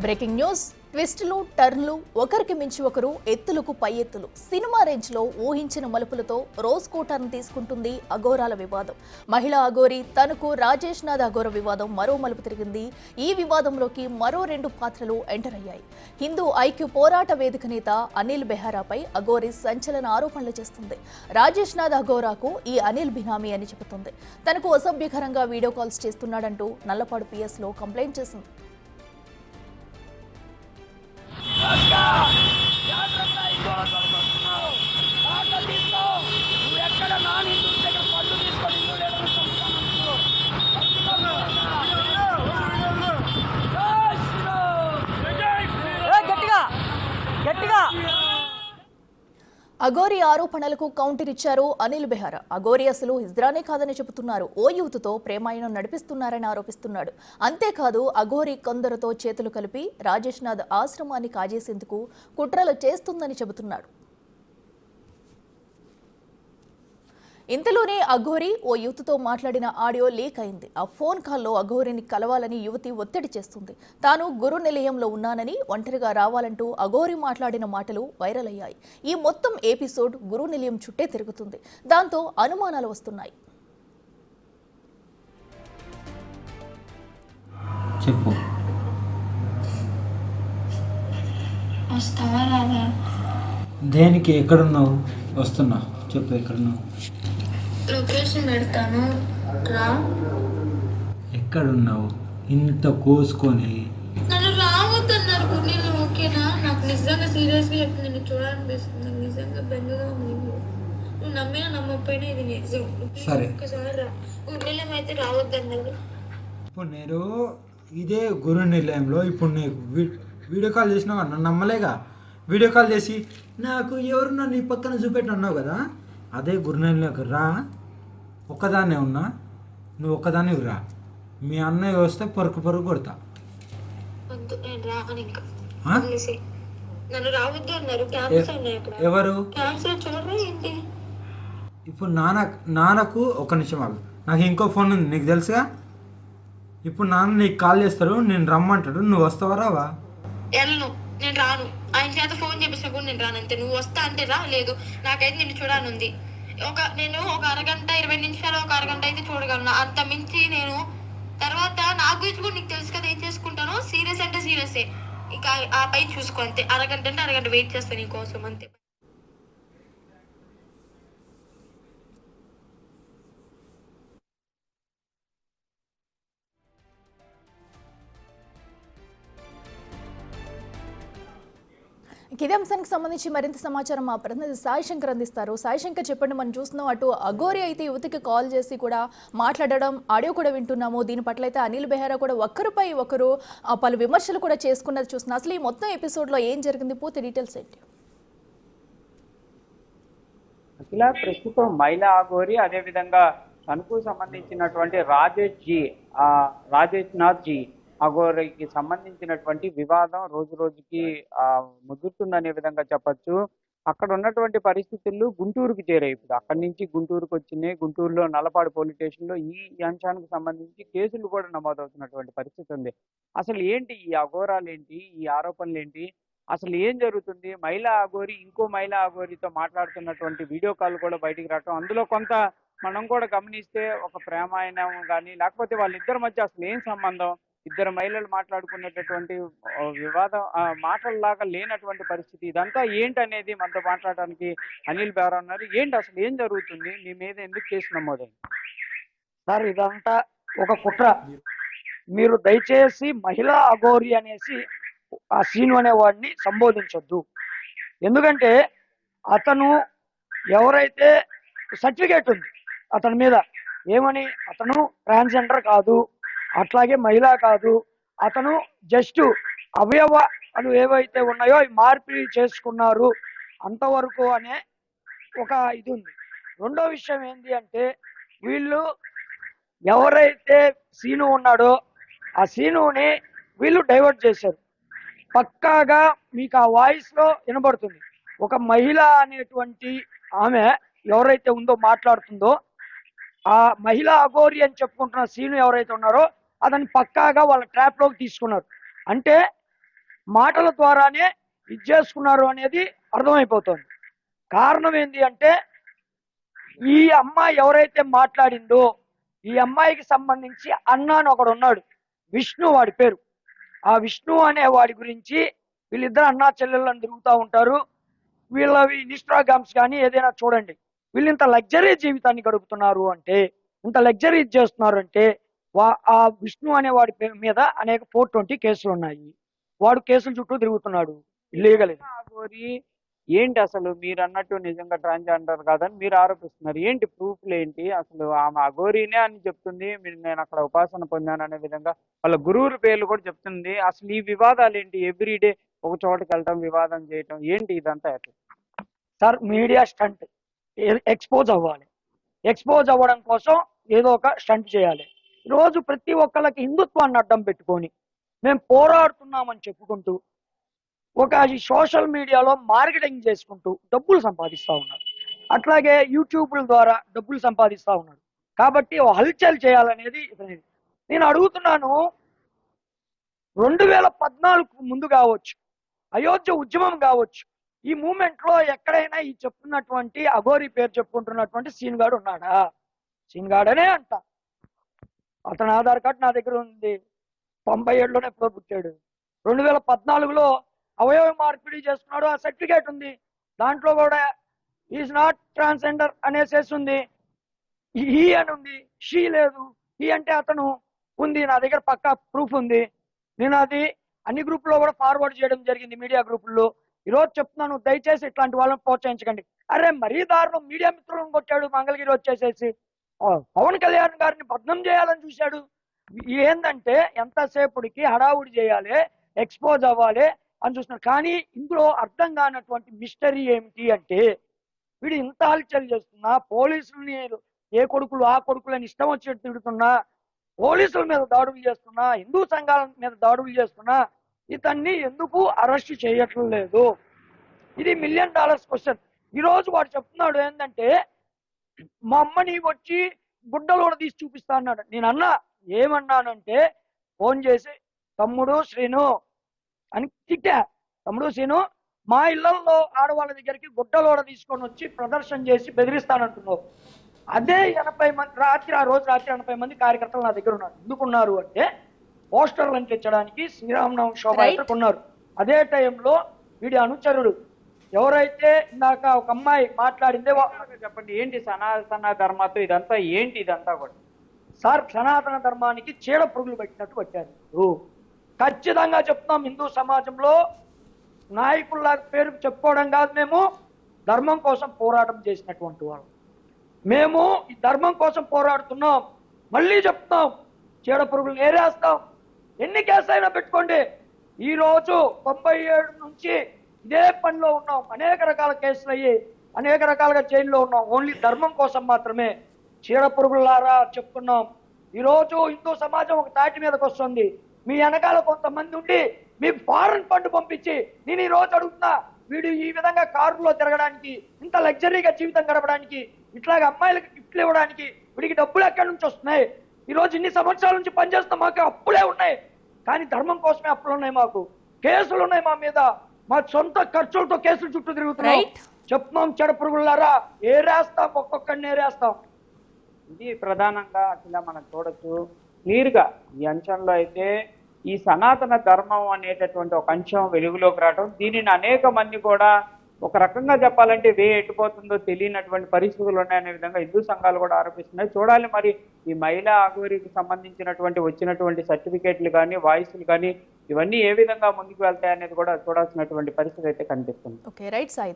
Breaking news, ట్విస్టులు, టర్న్లు, ఒకరికి మించి ఒకరు, ఎత్తులకు పై ఎత్తులు. సినిమా రేంజ్ లో ఊహించిన మలుపులతో రోజుకో టర్న్ తీసుకుంటుంది అఘోరాల వివాదం. మహిళా అఘోరి తనకు రాజేష్ నాథ్ అఘోర వివాదం మరో మలుపు తిరిగింది. ఈ వివాదంలోకి మరో 2 పాత్రలు ఎంటర్ అయ్యాయి. హిందూ ఐక్య పోరాట వేదిక నేత అనిల్ బెహారాపై అఘోరి సంచలన ఆరోపణలు చేస్తుంది. రాజేష్ నాథ్ అఘోరాకు ఈ అనిల్ బినామీ అని చెబుతుంది. తనకు అసభ్యకరంగా వీడియో కాల్స్ చేస్తున్నాడంటూ నల్లపాడు పిఎస్ లో కంప్లైంట్ చేసింది. అఘోరి ఆరోపణలకు కౌంటర్ ఇచ్చారు అనిల్ బెహారా. అఘోరి అసలు హిజ్రానే కాదని చెబుతున్నారు. ఓ యూత్తో ప్రేమాయణం నడిపిస్తున్నారని ఆరోపిస్తున్నాడు. అంతేకాదు అఘోరి కొందరితో చేతులు కలిపి రాజేష్ నాథ్ ఆశ్రమాన్ని కాజేసేందుకు కుట్రలు చేస్తుందని చెబుతున్నాడు. ఇంతలోనే అఘోరి ఓ యువతితో మాట్లాడిన ఆడియో లీక్ అయింది. ఆ ఫోన్ కాల్లో అఘోరిని కలవాలని యువతి ఒత్తిడి చేస్తుంది. తాను గురు నిలయంలో ఉన్నానని, ఒంటరిగా రావాలంటూ అఘోరి మాట్లాడిన మాటలు వైరల్ అయ్యాయి. ఈ మొత్తం ఎపిసోడ్ గురు నిలయం చుట్టే తిరుగుతుంది. దాంతో అనుమానాలు వస్తున్నాయి. చెప్పు, దేనికి? ఎక్కడున్నావు? వస్తున్నా. చెప్పు, ఎక్కడున్నావు? లొకేషన్ పెడతాను, రా. ఎక్కడున్నావు? ఇంత కోసుకొని నన్ను రావద్దన్నారు. నేను ఓకేనా? నాకు నిజంగా సీరియస్గా చెప్తుంది. నేను చూడాలనిపిస్తుంది. నాకు నిజంగా బెంగగా ఉంది. నువ్వు నమ్మినా నమ్మకపోయినా ఇది నిజం. సరే, ఒక్కసారి రా. గుండెలం అయితే రావద్దన్నారు. ఇప్పుడు నేను ఇదే గురు నిలయంలో ఇప్పుడు నీకు వీడియో కాల్ చేసినావు. నన్ను నమ్మలేగా. వీడియో కాల్ చేసి నాకు ఎవరున్నా నీ పక్కన చూపెట్టి అన్నావు కదా. అదే గురు నిలయంలోకి రా. ఒక్కదాన్నే ఉన్నా, నువ్వు ఒక్కదాన్ని రా. మీ అన్నయ్య వస్తే పొరుకు కొడతా. వద్దు, నేను రాను. ఇంకా నన్ను రావద్దు అన్నారు. ఎవరు? క్యాన్సర్ చూడరా ఏంటి? ఇప్పుడు నాన్నకు ఒక నిమిషం ఆగు. నాకు ఇంకో ఫోన్ ఉంది, నీకు తెలుసుగా. ఇప్పుడు నాన్న నీకు కాల్ చేస్తారు, నేను రమ్మంటాడు. నువ్వు వస్తావా? రావా? వెళ్ళను, నేను రాను. ఆయన చేత ఫోన్ చేపిస్తా కూడా నేను రాను. అంతే. నువ్వు వస్తా అంటే రా, లేదు నాకైతే నిన్ను చూడాలనుంది. నేను ఒక అరగంట 20 నిమిషాలు, ఒక అరగంట అయితే చూడగలను. అంత మించి నేను తర్వాత నా గురించి కూడా నీకు తెలుసు కదా ఏం చేసుకుంటాను. సీరియస్ అంటే సీరియసే. ఇక ఆ పై చూసుకో. అంతే. అరగంట అంటే అరగంట వెయిట్ చేస్తాను నీకోసం. అంతే. ఇదే అంశానికి సంబంధించి మరింత సమాచారం మా ప్రతినిధి సాయి శంకర్ అందిస్తారు. సాయి శంకర్, చెప్పండి. మనం చూస్తున్నాం, అటు అఘోరి అయితే యువతికి కాల్ చేసి కూడా మాట్లాడడం, ఆడియో కూడా వింటున్నాము. దీని పట్ల అయితే అనిల్ బెహారా కూడా ఒకరిపై ఒకరు పలు విమర్శలు కూడా చేసుకున్నది చూస్తున్నాం. అసలు ఈ మొత్తం ఎపిసోడ్లో ఏం జరిగింది? పూర్తి డీటెయిల్స్ ఏంటి? ఇలా ప్రస్తుతం మహిళా అఘోరి, అదేవిధంగా తనకు సంబంధించినటువంటి రాజేష్ నాథ్ జీ అఘోరికి సంబంధించినటువంటి వివాదం రోజు రోజుకి ముదురుతుందనే విధంగా చెప్పొచ్చు. అక్కడ ఉన్నటువంటి పరిస్థితులు గుంటూరుకు చేరాయి. ఇప్పుడు అక్కడి నుంచి గుంటూరుకు వచ్చినాయి. గుంటూరులో నల్లపాడు పోలీస్ స్టేషన్లో ఈ అంశానికి సంబంధించి కేసులు కూడా నమోదవుతున్నటువంటి పరిస్థితి ఉంది. అసలు ఏంటి ఈ అఘోరాలు, ఏంటి ఈ ఆరోపణలు, ఏంటి అసలు ఏం జరుగుతుంది? మహిళా అఘోరి ఇంకో మహిళా అఘోరితో మాట్లాడుతున్నటువంటి వీడియో కాల్ కూడా బయటికి రావటం, అందులో కొంత మనం కూడా గమనిస్తే ఒక ప్రేమాయణం కానీ, లేకపోతే వాళ్ళిద్దరి మధ్య అసలు ఏం సంబంధం, ఇద్దరు మహిళలు మాట్లాడుకునేటటువంటి వివాదం మాటల్లాగా లేనటువంటి పరిస్థితి. ఇదంతా ఏంటి అనేది మనతో మాట్లాడడానికి అనిల్ బెహారా ఉన్నారు. ఏంటి అసలు ఏం జరుగుతుంది? మీ మీద ఎందుకు కేసు నమోదైంది? సార్, ఇదంతా ఒక కుట్ర. మీరు దయచేసి మహిళా అఘోరి అనేసి ఆ సీను అనేవాడిని సంబోధించొద్దు. ఎందుకంటే అతను ఎవరైతే సర్టిఫికేట్ ఉంది అతని మీద, ఏమని, అతను ట్రాన్స్జెండర్ కాదు, అట్లాగే మహిళ కాదు, అతను జస్ట్ అవయవాలు ఏవైతే ఉన్నాయో అవి మార్పిడి చేసుకున్నారు అంతవరకు అనే ఒక ఇది ఉంది. రెండో విషయం ఏంటి అంటే, వీళ్ళు ఎవరైతే సీను ఉన్నాడో ఆ సీనుని వీళ్ళు డైవర్ట్ చేశారు. పక్కాగా మీకు ఆ వాయిస్లో వినబడుతుంది. ఒక మహిళ అనేటువంటి ఆమె ఎవరైతే ఉందో మాట్లాడుతుందో, ఆ మహిళా అఘోరి అని చెప్పుకుంటున్న సీను ఎవరైతే ఉన్నారో అతన్ని పక్కాగా వాళ్ళ ట్రాప్ లోకి తీసుకున్నారు. అంటే మాటల ద్వారానే ఇది చేసుకున్నారు అనేది అర్థమైపోతుంది. కారణం ఏంటి అంటే ఈ అమ్మాయి ఎవరైతే మాట్లాడిందో ఈ అమ్మాయికి సంబంధించి అన్న అని ఒకడు ఉన్నాడు, విష్ణు వాడి పేరు. ఆ విష్ణు అనే వాడి గురించి వీళ్ళిద్దరు అన్నా చెల్లెళ్ళని తిరుగుతూ ఉంటారు. వీళ్ళవి ఇన్స్టాగ్రామ్స్ కానీ ఏదైనా చూడండి, వీళ్ళు ఇంత లగ్జరీ జీవితాన్ని గడుపుతున్నారు అంటే, ఇంత లగ్జరీ చేస్తున్నారు అంటే ఆ విష్ణు అనే వాడి పేరు మీద అనేక 420 కేసులు ఉన్నాయి. వాడు కేసుల చుట్టూ తిరుగుతున్నాడు, ఇల్లీగల్. అఘోరి ఏంటి అసలు? మీరు అన్నట్టు నిజంగా ట్రాన్స్జెండర్ కాదని మీరు ఆరోపిస్తున్నారు. ఏంటి ప్రూఫ్లు ఏంటి అసలు? ఆమె అఘోరీనే అని చెప్తుంది, నేను అక్కడ ఉపాసన పొందాను అనే విధంగా వాళ్ళ గురువుల పేర్లు కూడా చెప్తుంది. అసలు ఈ వివాదాలు ఏంటి? ఎవ్రీడే ఒక చోటకి వెళ్ళటం, వివాదం చేయటం, ఏంటి ఇదంతా ఎట్లా? సార్, మీడియా స్టంట్, ఎక్స్పోజ్ అవ్వాలి. ఎక్స్పోజ్ అవ్వడం కోసం ఏదో ఒక స్టంట్ చేయాలి. రోజు ప్రతి ఒక్కళ్ళకి హిందుత్వాన్ని అడ్డం పెట్టుకొని మేము పోరాడుతున్నామని చెప్పుకుంటూ ఒక ఈ సోషల్ మీడియాలో మార్కెటింగ్ చేసుకుంటూ డబ్బులు సంపాదిస్తూ ఉన్నారు. అట్లాగే యూట్యూబ్ల ద్వారా డబ్బులు సంపాదిస్తూ ఉన్నారు. కాబట్టి ఓ హల్చల్ చేయాలనేది నేను అడుగుతున్నాను. 2014 ముందు కావచ్చు, అయోధ్య ఉద్యమం కావచ్చు, ఈ మూమెంట్ లో ఎక్కడైనా ఈ చెప్తున్నటువంటి అఘోరి పేరు చెప్పుకుంటున్నటువంటి సీన్ గాడు ఉన్నాడా? సీన్ గాడనే అంట. అతని ఆధార్ కార్డు నా దగ్గర ఉంది. 97లోనే ఎప్పుడో పుట్టాడు. 2014లో అవయవ మార్పిడి చేసుకున్నాడు, ఆ సర్టిఫికేట్ ఉంది. దాంట్లో కూడా ఈజ్ నాట్ ట్రాన్స్జెండర్ అనేసేసి ఉంది. ఈ అని ఉంది, షీ లేదు. ఈ అంటే అతను ఉంది, నా దగ్గర పక్కా ప్రూఫ్ ఉంది. నేను అది అన్ని గ్రూపుల్లో కూడా ఫార్వర్డ్ చేయడం జరిగింది, మీడియా గ్రూపుల్లో. ఈరోజు చెప్తున్నాను, దయచేసి ఇట్లాంటి వాళ్ళని ప్రోత్సహించకండి. అరే మరీ దారుణం, మీడియా మిత్రులను కొట్టాడు మంగళగిరి వచ్చేసేసి. పవన్ కళ్యాణ్ గారిని భగ్నం చేయాలని చూశాడు. ఏంటంటే ఎంతసేపుడికి హడావుడి చేయాలి, ఎక్స్పోజ్ అవ్వాలి అని చూస్తున్నారు. కానీ ఇందులో అర్థం కానటువంటి మిస్టరీ ఏమిటి అంటే, వీడు ఇంత హల్చల్ చేస్తున్నా, పోలీసులని ఏ కొడుకులు ఆ కొడుకులని ఇష్టం వచ్చేట్టు తిడుతున్నా, పోలీసుల మీద దాడులు చేస్తున్నా, హిందూ సంఘాల మీద దాడులు చేస్తున్నా, ఇతన్ని ఎందుకు అరెస్ట్ చేయట్లేదు? ఇది $1 మిలియన్ క్వశ్చన్. ఈరోజు వాడు చెప్తున్నాడు ఏంటంటే, మా అమ్మని వచ్చి గుడ్డలు కూడా తీసి చూపిస్తా అన్నాడు. నేను అన్నా, ఏమన్నానంటే ఫోన్ చేసి తమ్ముడు శ్రీను అని తిట్టా. తమ్ముడు శ్రీను, మా ఇళ్లలో ఆడవాళ్ళ దగ్గరికి గుడ్డలోడ తీసుకొని వచ్చి ప్రదర్శన చేసి బెదిరిస్తానంటున్నావు. అదే 80 మంది ఆ రోజు రాత్రి 80 మంది కార్యకర్తలు నా దగ్గర ఉన్నారు. ఎందుకున్నారు అంటే పోస్టర్లు అంటించడానికి, శ్రీరామనవమి శోభయాత్రకు ఉన్నారు. అదే టైంలో వీడి అనుచరుడు ఎవరైతే ఇందాక ఒక అమ్మాయి మాట్లాడిందే, చెప్పండి, ఏంటి సనాతన ధర్మతో ఇదంతా ఏంటి? ఇదంతా కూడా సార్, సనాతన ధర్మానికి చీడ పురుగులు పెట్టినట్టు వచ్చారు. ఖచ్చితంగా చెప్తున్నాం, హిందూ సమాజంలో నాయకుల పేరు చెప్పుకోవడం కాదు, మేము ధర్మం కోసం పోరాటం చేసినటువంటి వాళ్ళు. మేము ఈ ధర్మం కోసం పోరాడుతున్నాం. మళ్ళీ చెప్తున్నాం, చీడ పురుగులు ఏరేస్తాం. ఎన్ని కేసులు అయినా పెట్టుకోండి. ఈరోజు 97 నుంచి ఇదే పనిలో ఉన్నాం. అనేక రకాల కేసులు అయ్యి అనేక రకాలుగా జైల్లో ఉన్నాం. ఓన్లీ ధర్మం కోసం మాత్రమే. చీడ పురుగులారా చెప్తున్నాం. ఈరోజు హిందూ సమాజం ఒక తాటి మీదకి వస్తుంది. మీ వెనకాల కొంతమంది ఉండి మీకు ఫారెన్ ఫండ్ పంపించి, నేను ఈ రోజు అడుగుతున్నా, వీడు ఈ విధంగా కారులో తిరగడానికి, ఇంత లగ్జరీగా జీవితం గడపడానికి, ఇట్లాగ అమ్మాయిలకు గిఫ్ట్లు ఇవ్వడానికి వీడికి డబ్బులు ఎక్కడి నుంచి వస్తున్నాయి? ఈరోజు ఇన్ని సంవత్సరాల నుంచి పనిచేస్తాం, మాకు అప్పులే ఉన్నాయి. కానీ ధర్మం కోసమే అప్పులు ఉన్నాయి, మాకు కేసులు ఉన్నాయి, మా మీద మా సొంత ఖర్చులతో కేసులు చుట్టూ తిరుగుతున్నాం. చెప్తున్నాం, చెడ పురుగులారా ఏరేస్తాం, ఒక్కొక్కడిని ఏరేస్తాం. ఇది ప్రధానంగా అట్లా మనం చూడొచ్చు క్లియర్గా. ఈ అంశంలో అయితే ఈ సనాతన ధర్మం అనేటటువంటి ఒక అంశం వెలుగులోకి రావడం, దీనిని అనేక మంది కూడా ఒక రకంగా చెప్పాలంటే ఎట్టుపోతుందో తెలియనటువంటి పరిస్థితులు ఉన్నాయనే విధంగా హిందూ సంఘాలు కూడా ఆరోపిస్తున్నాయి. చూడాలి మరి ఈ మహిళా అఘోరికి సంబంధించినటువంటి వచ్చినటువంటి సర్టిఫికేట్లు కానీ, వాయిస్లు కానీ, ఇవన్నీ ఏ విధంగా ముందుకు వెళ్తాయనేది కూడా చూడాల్సినటువంటి పరిస్థితి అయితే కనిపిస్తుంది. Okay, right Sai.